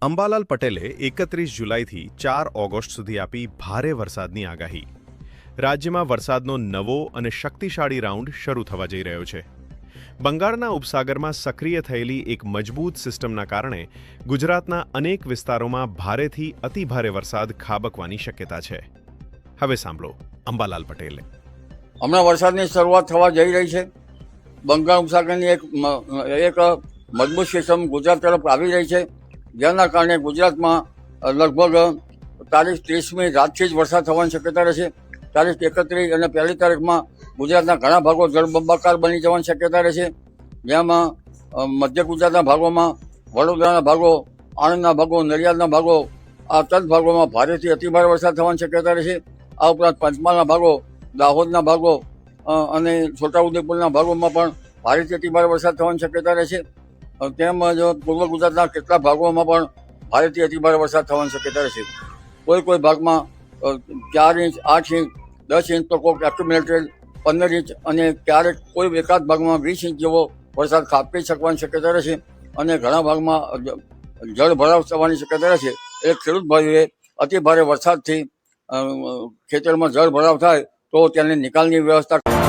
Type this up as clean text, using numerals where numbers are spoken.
અંબાલાલ પટેલે 31 જુલાઈથી 4 ઓગસ્ટ સુધી આપી ભારે વરસાદની આગાહી. રાજ્યમાં વરસાદનો નવો અને શક્તિશાળી રાઉન્ડ શરૂ થવા જઈ રહ્યો છે. બંગાળના ઉપસાગરમાં સક્રિય થયેલી એક મજબૂત સિસ્ટમના કારણે ગુજરાતના અનેક વિસ્તારોમાં ભારેથી અતિભારે વરસાદ ખાબકવાની શક્યતા છે. હવે સાંભળો અંબાલાલ પટેલે. હમણાં વરસાદની શરૂઆત થવા જઈ રહી છે. બંગાળ ઉપસાગરની એક મજબૂત સિસ્ટમ ગુજરાત તરફ આવી રહી છે, જેના કારણે ગુજરાતમાં લગભગ તારીખ 30મી રાતથી જ વરસાદ થવાની શક્યતા રહેશે. તારીખ 31 અને 1લી તારીખમાં ગુજરાતના ઘણા ભાગો જળબંબાકાર બની જવાની શક્યતા રહેશે, જેમાં મધ્ય ગુજરાતના ભાગોમાં, વડોદરાના ભાગો, આણંદના ભાગો, નડિયાદના ભાગો, આ તદ ભાગોમાં ભારેથી અતિભારે વરસાદ થવાની શક્યતા રહેશે. આ ઉપરાંત પંચમહાલના ભાગો, દાહોદના ભાગો અને છોટાઉદેપુરના ભાગોમાં પણ ભારેથી અતિભારે વરસાદ થવાની શક્યતા રહેશે. તેમજ પૂર્વ ગુજરાતના કેટલાક ભાગોમાં પણ ભારેથી અતિભારે વરસાદ થવાની શક્યતા રહેશે. કોઈ ભાગમાં 4 ઇંચ, 8 ઇંચ, 10 ઇંચ તો કોઈક એક્યુમ્યુલેટેડ 15 ઇંચ અને ક્યારેક કોઈ એકાદ ભાગમાં 20 ઇંચ જેવો વરસાદ ખાબકી શકવાની શક્યતા રહેશે અને ઘણા ભાગમાં જળ ભરાવ થવાની શક્યતા રહેશે. એટલે ખેડૂત ભાઈઓએ અતિભારે વરસાદથી ખેતરમાં જળ ભરાવ થાય તો તેની નિકાલની વ્યવસ્થા